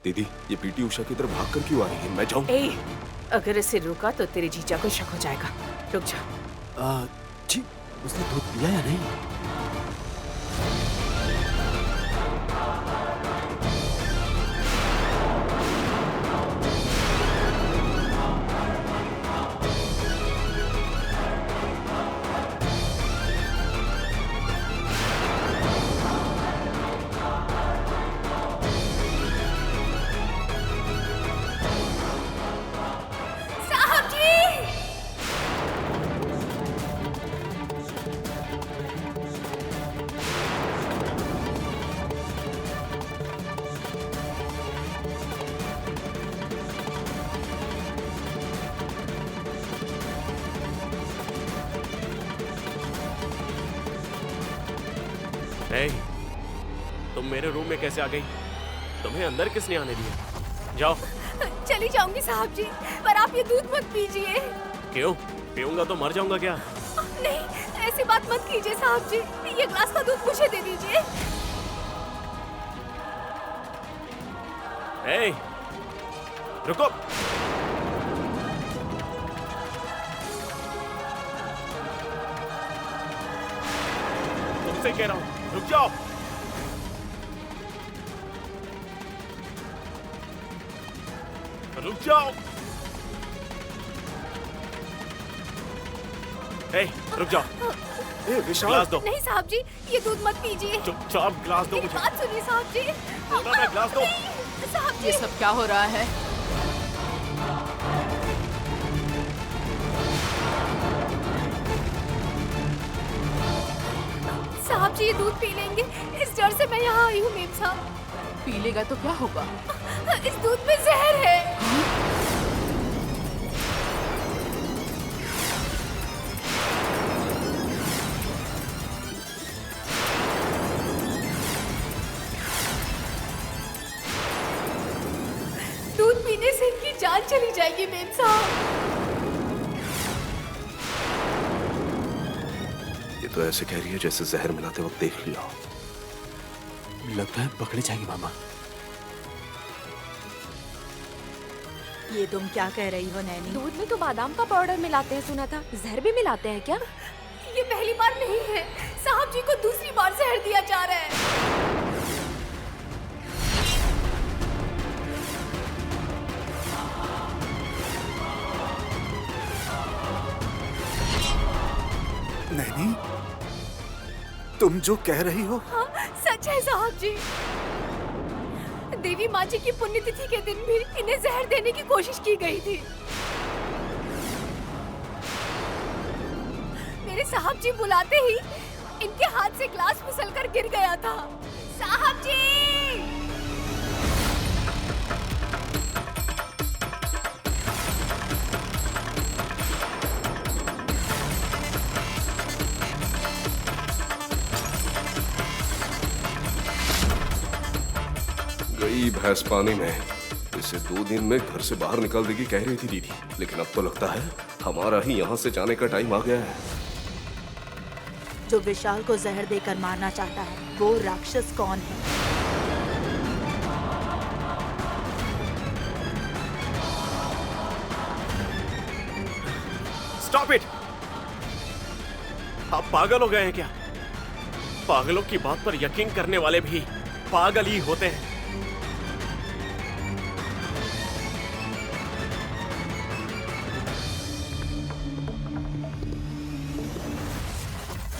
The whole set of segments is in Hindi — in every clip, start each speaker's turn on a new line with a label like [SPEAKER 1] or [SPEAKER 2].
[SPEAKER 1] दीदी, ये पीटी उषा की तरफ भाग कर क्यों आ रही है? मैं जाऊं?
[SPEAKER 2] अगर इसे रुका तो तेरे जीजा को शक हो जाएगा। रुक जा।
[SPEAKER 3] जी, उसने दूध पिया या नहीं?
[SPEAKER 4] तुम मेरे रूम में कैसे आ गई? तुम्हें अंदर किसने आने दिया? जाओ।
[SPEAKER 5] चली जाऊंगी साहब जी, पर आप ये दूध मत पीजिए।
[SPEAKER 4] क्यों? पीऊंगा तो मर जाऊंगा क्या?
[SPEAKER 5] नहीं, ऐसी बात मत कीजिए साहब जी। ये ग्लास का दूध मुझे दे दीजिए।
[SPEAKER 4] रुको। तुमसे कह रहा हूं, रुक जाओ। रुक जाओ। रुक जाओ।
[SPEAKER 1] विशाल,
[SPEAKER 4] ग्लास दो।
[SPEAKER 5] नहीं साहब जी, ये दूध मत पीजिए।
[SPEAKER 4] चुपचाप ग्लास दो मुझे।
[SPEAKER 5] बात सुनिए साहब जी।
[SPEAKER 4] ग्लास दो।
[SPEAKER 5] साहब जी,
[SPEAKER 2] ये सब क्या हो रहा है?
[SPEAKER 5] साहब जी ये दूध पी लेंगे, इस डर से मैं यहाँ आई हूँ मेम साहब।
[SPEAKER 2] पी लेगा तो क्या होगा?
[SPEAKER 5] इस दूध में जहर है। दूध पीने से इनकी जान चली जाएगी मेम साहब।
[SPEAKER 1] ये तो ऐसे कह रही है जैसे जहर मिलाते वक्त देख लिया हो।
[SPEAKER 3] लगता है पकड़ी जाएगी मामा।
[SPEAKER 6] ये तुम क्या कह रही हो नैनी?
[SPEAKER 5] दूध में तो बादाम का पाउडर मिलाते हैं सुना था, जहर भी मिलाते हैं क्या? ये पहली बार नहीं है, साहब जी को दूसरी बार जहर दिया जा रहा है।
[SPEAKER 7] नैनी, तुम जो कह रही हो?
[SPEAKER 5] हाँ, सच है साहब जी। देवी माँ जी की पुण्यतिथि के दिन भी इन्हें जहर देने की कोशिश की गई थी। मेरे साहब जी बुलाते ही इनके हाथ से ग्लास फिसलकर गिर गया था। साहब जी!
[SPEAKER 1] गई भैंस पानी में। इसे 2 दिन में घर से बाहर निकाल देगी कह रही थी दीदी, लेकिन अब तो लगता है हमारा ही यहाँ से जाने का टाइम आ गया है।
[SPEAKER 6] जो विशाल को जहर देकर मारना चाहता है, वो राक्षस कौन है?
[SPEAKER 4] Stop it! आप पागल हो गए हैं क्या? पागलों की बात पर यकीन करने वाले भी पागल ही होते हैं।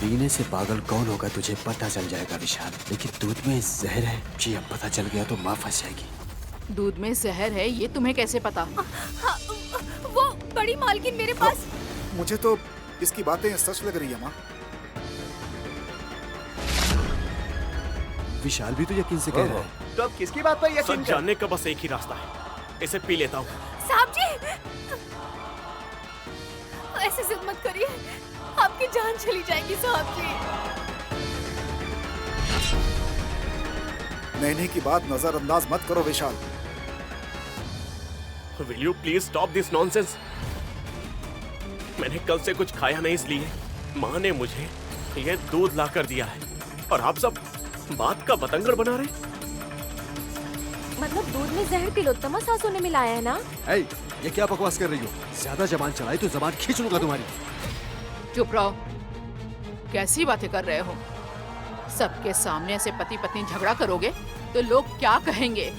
[SPEAKER 3] पीने से पागल कौन होगा तुझे पता चल जाएगा विशाल, लेकिन दूध में जहर है जी, अब पता चल गया तो माँ फंस जाएगी।
[SPEAKER 2] दूध में जहर है ये तुम्हें कैसे पता?
[SPEAKER 5] हाँ, वो बड़ी मालकिन मेरे पास।
[SPEAKER 7] मुझे तो इसकी बातें सच लग रही है माँ।
[SPEAKER 3] विशाल भी तो यकीन से कह रहा है।
[SPEAKER 8] तो अब किसकी बात पर यकीन
[SPEAKER 4] सच जानने का बस एक ही रास्ता है, इसे पी लेता हूँ।
[SPEAKER 5] साहब जी, ऐसे जिद मत करिए, आपकी जान चली जाएगी साहब जी।
[SPEAKER 7] नैनी की बात नजरअंदाज मत करो विशाल।
[SPEAKER 4] Will you please stop this nonsense? मैंने कल से कुछ खाया नहीं, इसलिए माँ ने मुझे ये दूध ला कर दिया है और आप सब बात का बतंगड़ बना रहे।
[SPEAKER 5] मतलब दूध में जहर तिलोत्तमा सासू ने मिलाया है ना?
[SPEAKER 3] ऐ, ये क्या बकवास कर रही हो? ज्यादा जबान चलाई तो जबान खींच लूंगा तुम्हारी।
[SPEAKER 8] चुप रहो, कैसी बातें कर रहे हो? सबके सामने ऐसे पति पत्नी झगड़ा करोगे तो लोग क्या कहेंगे?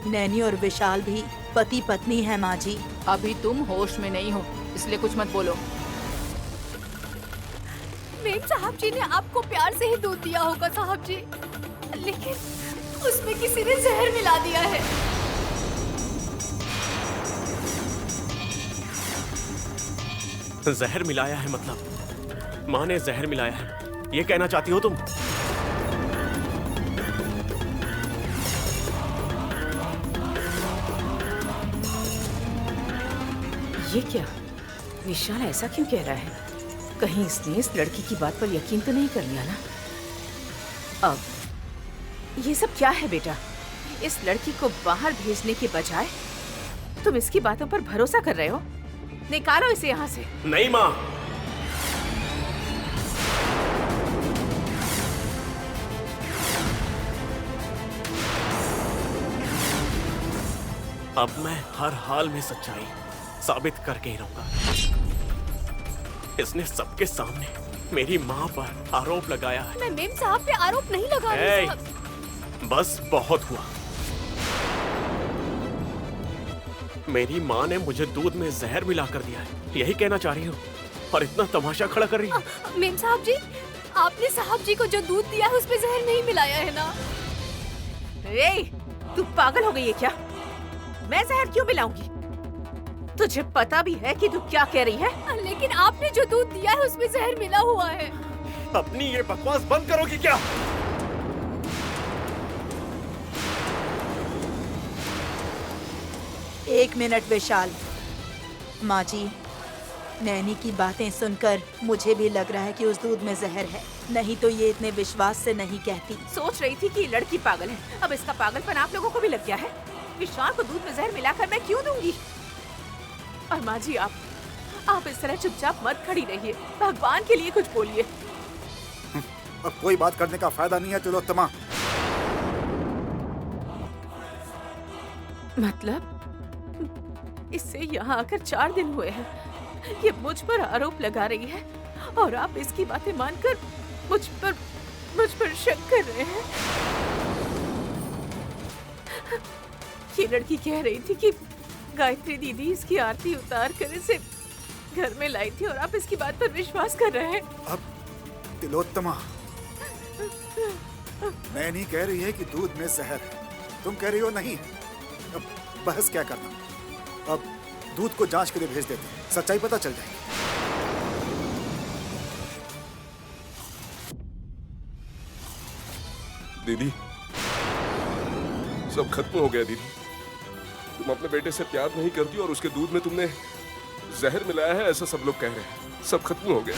[SPEAKER 6] नैनी और विशाल भी पति पत्नी है माँ जी।
[SPEAKER 8] अभी तुम होश में नहीं हो, इसलिए कुछ मत बोलो।
[SPEAKER 5] मेम साहब जी ने आपको प्यार से ही दूध दिया होगा साहब जी, लेकिन उसमें किसी ने जहर मिला दिया है।
[SPEAKER 4] जहर मिलाया है मतलब माँ ने जहर मिलाया है, ये कहना चाहती हो तुम?
[SPEAKER 2] ये क्या? विशाल ऐसा क्यों कह रहा है? कहीं इसने इस लड़की की बात पर यकीन तो नहीं कर लिया ना? अब ये सब क्या है बेटा? इस लड़की को बाहर भेजने के बजाय तुम इसकी बातों पर भरोसा कर रहे हो? निकालो इसे यहाँ से।
[SPEAKER 4] नहीं माँ, अब मैं हर हाल में सच्चाई साबित करके ही रहूंगा। इसने सबके सामने मेरी माँ पर आरोप लगाया है।
[SPEAKER 5] मैं मेम साहब पे आरोप नहीं लगा रही
[SPEAKER 4] ए,
[SPEAKER 5] साहब।
[SPEAKER 4] बस बहुत हुआ। मेरी माँ ने मुझे दूध में जहर मिला कर दिया है, यही कहना चाह रही हो? और इतना तमाशा खड़ा कर रही हो?
[SPEAKER 5] मेम साहब जी, आपने साहब जी को जो दूध दिया है उसमें जहर नहीं मिलाया है ना?
[SPEAKER 2] ए, तू पागल हो गई है क्या? मैं जहर क्यों मिलाऊंगी? तुझे पता भी है कि तू क्या कह रही है?
[SPEAKER 5] लेकिन आपने जो दूध दिया है उसमें जहर मिला हुआ है।
[SPEAKER 4] अपनी ये बकवास बंद करोगी क्या?
[SPEAKER 6] एक मिनट विशाल। माँ जी, नैनी की बातें सुनकर मुझे भी लग रहा है कि उस दूध में जहर है, नहीं तो ये इतने विश्वास से नहीं कहती।
[SPEAKER 2] सोच रही थी कि ये लड़की पागल है, अब इसका पागलपन आप लोगों को भी लग गया है। विशाल को दूध में जहर मिलाकर मैं क्यों दूंगी? और माँ जी, आप इस तरह चुपचाप मत खड़ी रहिए, भगवान के लिए कुछ बोलिए।
[SPEAKER 7] अब कोई बात करने का फायदा नहीं है तिलोत्तमा।
[SPEAKER 2] मतलब इससे यहाँ आकर 4 दिन हुए हैं, ये मुझ पर आरोप लगा रही है और आप इसकी बातें मानकर मुझ पर शक कर रहे हैं। ये लड़की कह रही थी कि गायत्री दीदी इसकी आरती उतार कर इसे घर में लाई थी और आप इसकी बात पर विश्वास कर रहे हैं।
[SPEAKER 7] अब तिलोत्तमा, नैनी कह रही है कि दूध में जहर है, तुम कह रही हो नहीं। अब बहस क्या करना? अब दूध को जांच के लिए भेज देते हैं, सच्चाई पता चल जाएगी।
[SPEAKER 1] दीदी, सब खत्म हो गया दीदी। तुम अपने बेटे से प्यार नहीं करती और उसके दूध में तुमने जहर मिलाया है, ऐसा सब लोग कह रहे हैं। सब खत्म हो गया।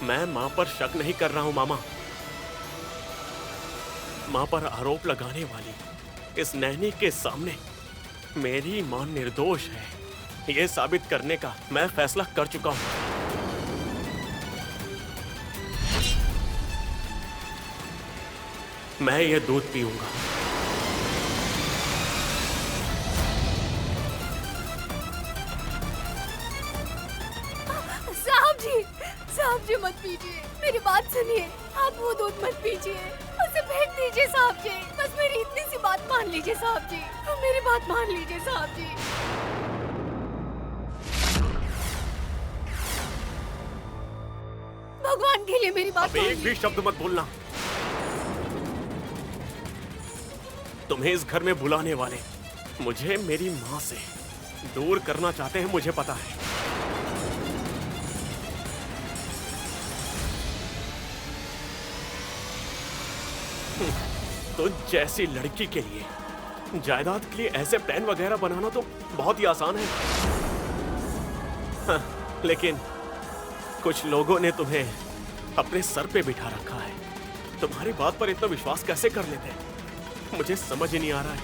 [SPEAKER 4] मैं माँ पर शक नहीं कर रहा हूँ मामा। माँ पर आरोप लगाने वाली इस नैनी के सामने मेरी माँ निर्दोष है, ये साबित करने का मैं फैसला कर चुका हूँ। मैं ये दूध पीऊंगा।
[SPEAKER 5] साहब जी मत पीजिए, मेरी बात सुनिए। आप वो दूध मत पीजिए, उसे फेंक दीजिए साहब जी। बस मेरी इतनी सी बात मान लीजिए साहब जी, मेरी बात मान लीजिए साहब जी। भगवान के लिए मेरी बात
[SPEAKER 4] अब एक भी शब्द मत बोलना। तुम्हें इस घर में बुलाने वाले मुझे मेरी माँ से दूर करना चाहते हैं, मुझे पता है। तो जैसी लड़की के लिए जायदाद के लिए ऐसे प्लान वगैरह बनाना तो बहुत ही आसान है। हाँ, लेकिन कुछ लोगों ने तुम्हें अपने सर पे बिठा रखा है। तुम्हारी बात पर इतना विश्वास कैसे कर लेते हैं, मुझे समझ ही नहीं आ रहा है।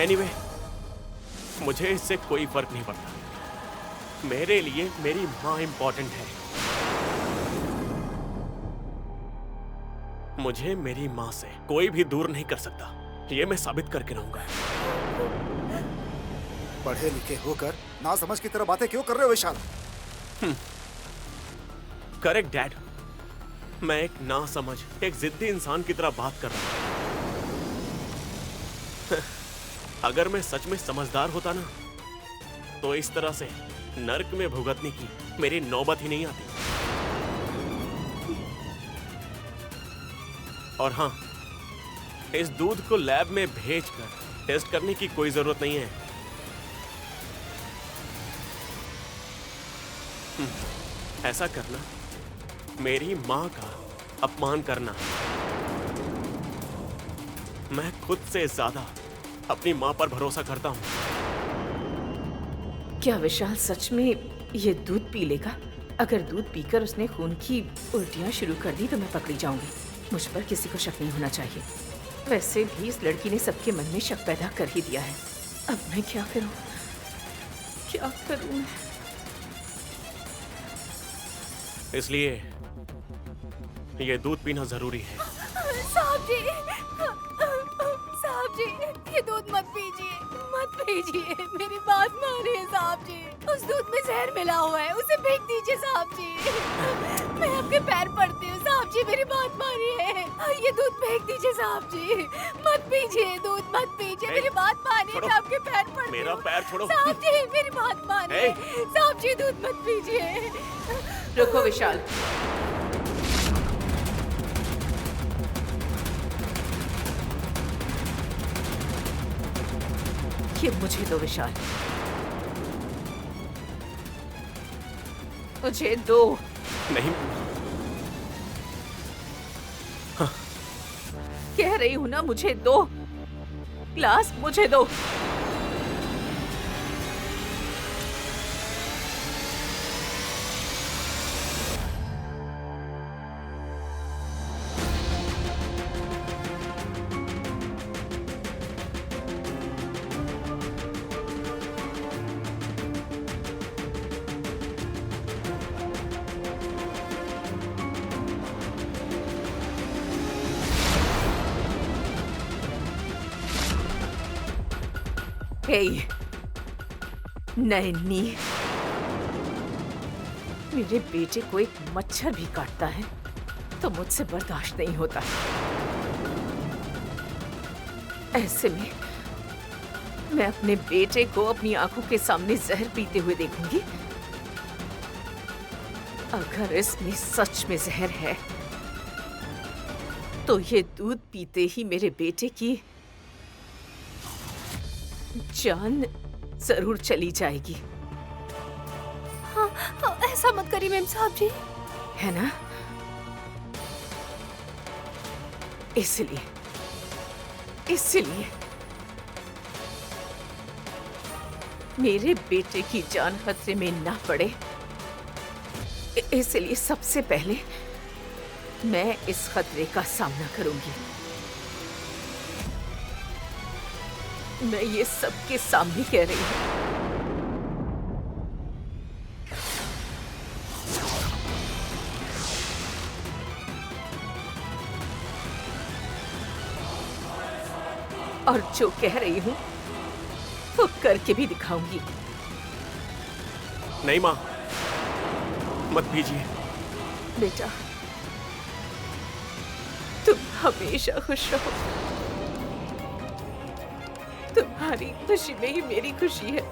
[SPEAKER 4] एनीवे, मुझे इससे कोई फर्क नहीं पड़ता। मेरे लिए मेरी माँ इंपॉर्टेंट है। मुझे मेरी माँ से कोई भी दूर नहीं कर सकता, ये मैं साबित करके रहूंगा।
[SPEAKER 7] पढ़े लिखे होकर ना समझ की तरह बातें क्यों कर रहे हो विशाल?
[SPEAKER 4] करेक्ट डैड, मैं एक ना समझ, एक जिद्दी इंसान की तरह बात कर रहा हूं। अगर मैं सच में समझदार होता ना, तो इस तरह से नर्क में भुगतने की मेरी नौबत ही नहीं आती। और हाँ, इस दूध को लैब में भेजकर टेस्ट करने की कोई जरूरत नहीं है। ऐसा करना मेरी माँ का अपमान करना। मैं खुद से ज्यादा अपनी माँ पर भरोसा करता हूँ।
[SPEAKER 2] क्या विशाल सच में ये दूध पी लेगा? अगर दूध पीकर उसने खून की उल्टियां शुरू कर दी तो मैं पकड़ी जाऊंगी। मुझ पर किसी को शक नहीं होना चाहिए। वैसे भी इस लड़की ने सबके मन में शक पैदा कर ही दिया है। अब मैं क्या करूं? क्या करूं मैं?
[SPEAKER 4] इसलिए ये दूध पीना जरूरी है।
[SPEAKER 5] साहब जी, साहब जी, ये दूध मत पीजिए, मत पीजिए, मेरी बात मानिए साहब जी। उस दूध में जहर मिला हुआ है, उसे फेंक दीजिए साहब जी। मैं आपके पैर पड़ती हूँ साहब जी, मेरी बात मानिए। ये दूध फेंक दीजिए साहब जी, मत पीजिए दूध, मत पीजिए, मेरी बात मानिए। मैं आपके पैर पड़ती हूँ।
[SPEAKER 4] मेरा पैर छोड़ो
[SPEAKER 5] साहब जी, मेरी बात मानिए साहब जी, दूध मत पीजिए।
[SPEAKER 2] रुको विशाल, ये मुझे दो विशाल, मुझे दो।
[SPEAKER 4] नहीं,
[SPEAKER 2] कह रही हूँ ना, मुझे दो ग्लास, मुझे दो। हे नैनी, मेरे बेटे को एक मच्छर भी काटता है तो मुझसे बर्दाश्त नहीं होता। ऐसे में मैं अपने बेटे को अपनी आंखों के सामने जहर पीते हुए देखूंगी। अगर इसमें सच में जहर है तो ये दूध पीते ही मेरे बेटे की जान जरूर चली जाएगी।
[SPEAKER 5] हाँ, ऐसा मत करिए मेम साहब जी।
[SPEAKER 2] है ना? इसलिए मेरे बेटे की जान खतरे में ना पड़े, इसलिए सबसे पहले मैं इस खतरे का सामना करूंगी। मैं ये सबके सामने कह रही हूँ। और जो कह रही हूँ वो करके भी दिखाऊंगी।
[SPEAKER 4] नहीं माँ, मत पीजिए।
[SPEAKER 2] बेटा, तुम हमेशा खुश रहो। तुम्हारी खुशी में ही मेरी खुशी है।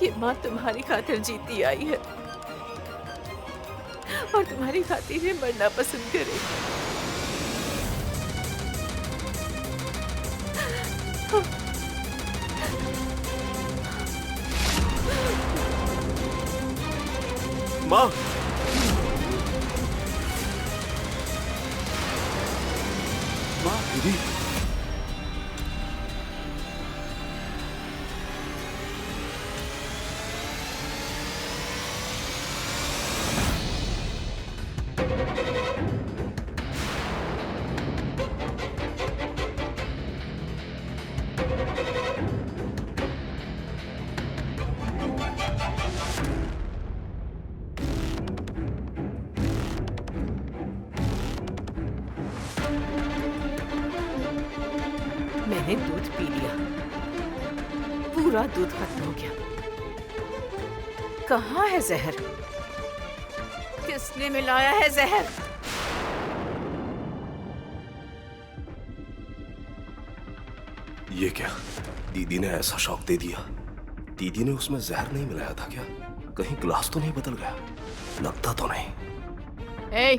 [SPEAKER 2] ये माँ तुम्हारी खातिर जीती आई है और तुम्हारी खातिर ही मरना पसंद करेगी।
[SPEAKER 4] माँ,
[SPEAKER 3] माँ, दीदी,
[SPEAKER 2] मैंने दूध पी लिया, पूरा दूध खत्म हो गया। कहाँ है जहर? किसने मिलाया है जहर?
[SPEAKER 1] ये क्या? दीदी ने ऐसा शॉक दे दिया। दीदी ने उसमें जहर नहीं मिलाया था क्या? कहीं ग्लास तो नहीं बदल गया? लगता तो नहीं।
[SPEAKER 8] ए,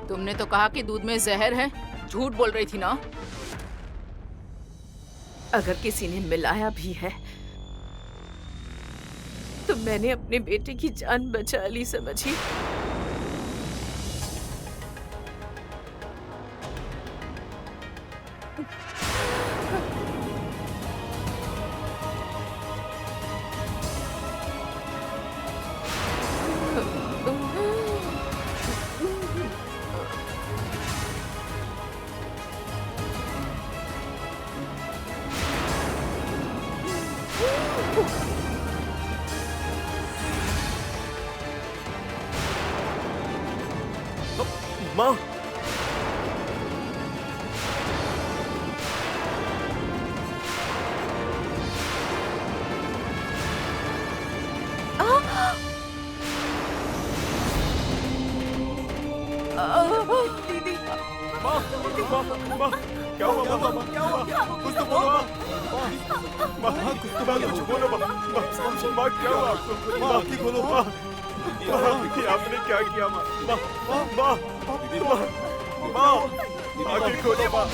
[SPEAKER 8] तुमने तो कहा कि दूध में जहर है, झूठ बोल रही थी ना?
[SPEAKER 2] अगर किसी ने मिलाया भी है तो मैंने अपने बेटे की जान बचा ली, समझी?
[SPEAKER 4] माँ, माँ, क्या हुआ? कुछ तो बोलो माँ, कुछ बोलो माँ, क्या हुआ आपको? माँ, बोलो माँ, आपने क्या किया माँ? माँ, आंखें खोलो माँ।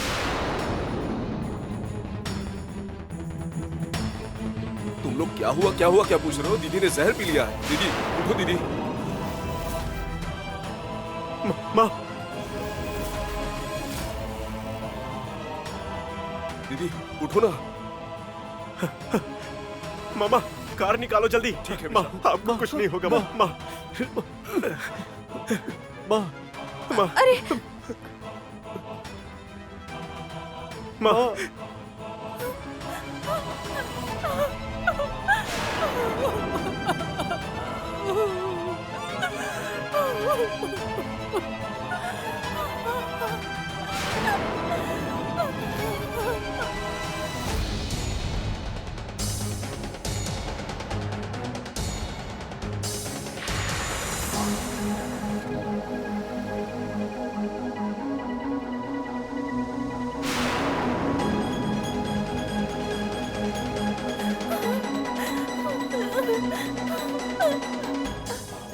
[SPEAKER 1] तुम लोग क्या हुआ क्या पूछ रहे हो? दीदी ने जहर पी लिया है। दीदी उठो, दीदी।
[SPEAKER 4] माँ,
[SPEAKER 1] दीदी उठो ना।
[SPEAKER 4] मामा, कार निकालो जल्दी।
[SPEAKER 1] ठीक है
[SPEAKER 4] माँ, आपको कुछ नहीं होगा माँ। माँ, माँ,
[SPEAKER 2] अरे
[SPEAKER 4] माँ,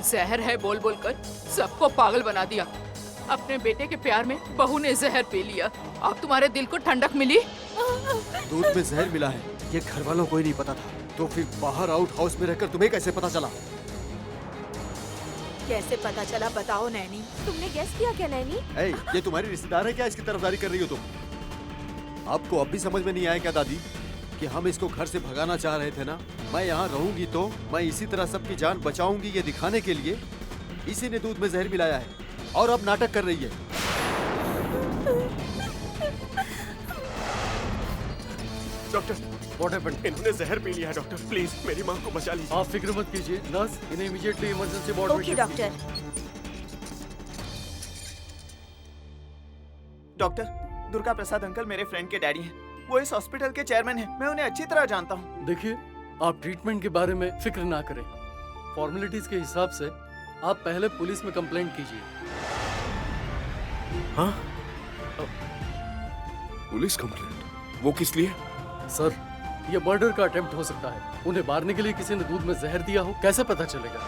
[SPEAKER 8] जहर है बोल बोल कर सबको पागल बना दिया। अपने बेटे के प्यार में बहू ने जहर पी लिया। अब तुम्हारे दिल को ठंडक मिली?
[SPEAKER 3] दूध में जहर मिला है, ये घर वालों को ही नहीं पता था, तो फिर बाहर आउट हाउस में रहकर तुम्हें कैसे पता चला?
[SPEAKER 6] कैसे पता चला बताओ नैनी?
[SPEAKER 5] तुमने गेस किया क्या नैनी?
[SPEAKER 3] ए, ये तुम्हारी रिश्तेदार है क्या? इसकी तरफदारी कर रही हो तुम? आपको अब भी समझ में नहीं आया क्या दादी कि हम इसको घर से भगाना चाह रहे थे ना? मैं यहाँ रहूंगी तो मैं इसी तरह सबकी जान बचाऊंगी, ये दिखाने के लिए इसी ने दूध में जहर मिलाया है और अब नाटक कर रही है।
[SPEAKER 4] Doctor, what happened? इन्होंने जहर पी लिया है डॉक्टर, प्लीज मेरी माँ को बचा लीजिए।
[SPEAKER 9] आप फिक्र मत कीजिए नर्स, इन्हें इमीडिएटली इमरजेंसी वार्ड में
[SPEAKER 6] okay
[SPEAKER 9] shift
[SPEAKER 6] doctor.
[SPEAKER 10] Doctor, Durga Prasad uncle मेरे फ्रेंड के डैडी हैं। वो इस हॉस्पिटल के चेयरमैन हैं। मैं उन्हें अच्छी तरह जानता हूँ।
[SPEAKER 9] देखिए, आप ट्रीटमेंट के बारे में फिक्र ना करें। फॉर्मेलिटीज के हिसाब से आप पहले पुलिस में कंप्लेंट कीजिए।
[SPEAKER 4] हाँ?
[SPEAKER 1] Police complaint? वो किस लिए?
[SPEAKER 9] सर, ये मर्डर का अटेम्प्ट हो सकता है। उन्हें मारने के लिए किसी ने दूध में जहर दिया हो, कैसे पता चलेगा?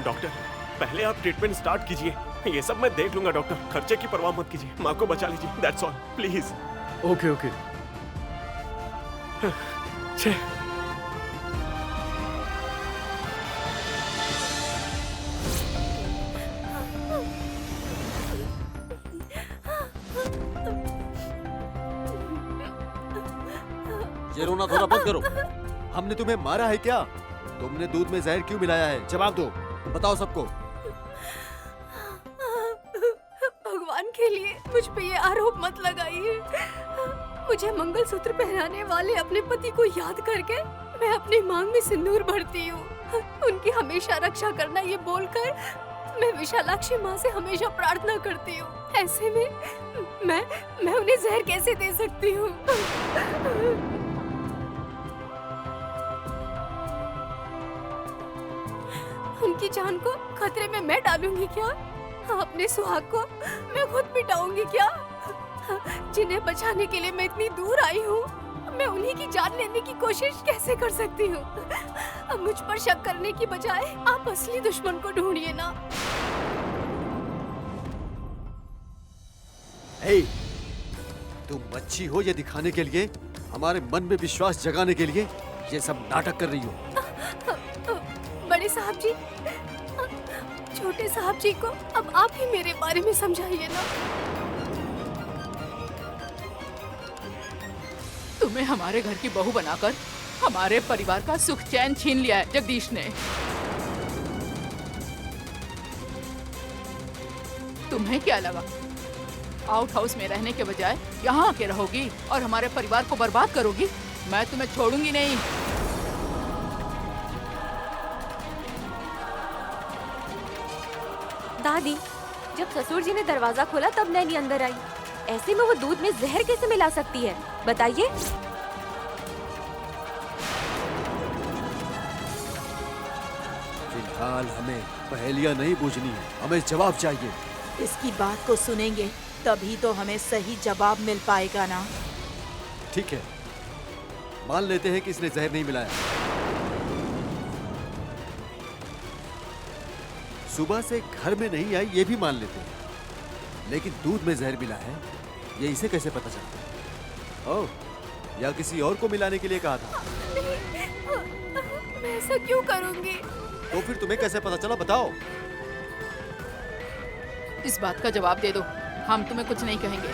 [SPEAKER 4] डॉक्टर, पहले आप ट्रीटमेंट स्टार्ट कीजिए। ये सब मैं देख लूंगा डॉक्टर, खर्चे की परवाह मत कीजिए। माँ को बचा लीजिए, that's all, please.
[SPEAKER 9] Okay okay.
[SPEAKER 4] छे।
[SPEAKER 3] ये रोना थोड़ा बंद करो। हमने तुम्हें मारा है क्या? तुमने दूध में जहर क्यों मिलाया है? जवाब दो, बताओ सबको।
[SPEAKER 5] भगवान के लिए मुझ पे ये आरोप मत लगाइए। मुझे मंगलसूत्र पहनाने वाले अपने पति को याद करके मैं अपनी मांग में सिंदूर भरती हूँ। उनकी हमेशा रक्षा करना ये बोलकर मैं विशालाक्षी माँ से हमेशा प्रार्थना करती हूँ। ऐसे में मैं उन्हें जहर कैसे दे सकती हूँ? उनकी जान को खतरे में मैं डालूंगी क्या? अपने सुहाग को मैं खुद मिटाऊंगी क्या? जिन्हें बचाने के लिए मैं इतनी दूर आई हूँ, मैं उन्हीं की जान लेने की कोशिश कैसे कर सकती हूँ? अब मुझ पर शक करने की बजाय आप असली दुश्मन को ढूंढिए ना।
[SPEAKER 3] हे, तुम अच्छी हो ये दिखाने के लिए, हमारे मन में विश्वास जगाने के लिए ये सब नाटक कर रही हो।
[SPEAKER 5] बड़े साहब जी, छोटे साहब जी को अब आप ही मेरे बारे में समझाइए ना।
[SPEAKER 8] तुम्हें हमारे घर की बहू बनाकर हमारे परिवार का सुख चैन छीन लिया है जगदीश ने। तुम्हें क्या लगा आउट हाउस में रहने के बजाय यहाँ आके रहोगी और हमारे परिवार को बर्बाद करोगी? मैं तुम्हें छोड़ूंगी नहीं।
[SPEAKER 11] दादी, जब ससुर जी ने दरवाजा खोला तब नैनी अंदर आई। ऐसे में वो दूध में जहर कैसे मिला सकती है, बताइए?
[SPEAKER 3] फिलहाल हमें पहेलियां नहीं बूझनी है, हमें जवाब चाहिए।
[SPEAKER 6] इसकी बात को सुनेंगे तभी तो हमें सही जवाब मिल पाएगा ना।
[SPEAKER 3] ठीक है, मान लेते हैं कि इसने जहर नहीं मिलाया। सुबह से घर में नहीं आई ये भी मान लेते हैं, लेकिन दूध में जहर मिला है ये इसे कैसे पता चलता? ओह, या किसी और को मिलाने के लिए कहा था?
[SPEAKER 5] मैं ऐसा क्यों करूंगी?
[SPEAKER 3] तो फिर तुम्हें कैसे पता चला, बताओ?
[SPEAKER 8] इस बात का जवाब दे दो, हम तुम्हें कुछ नहीं कहेंगे।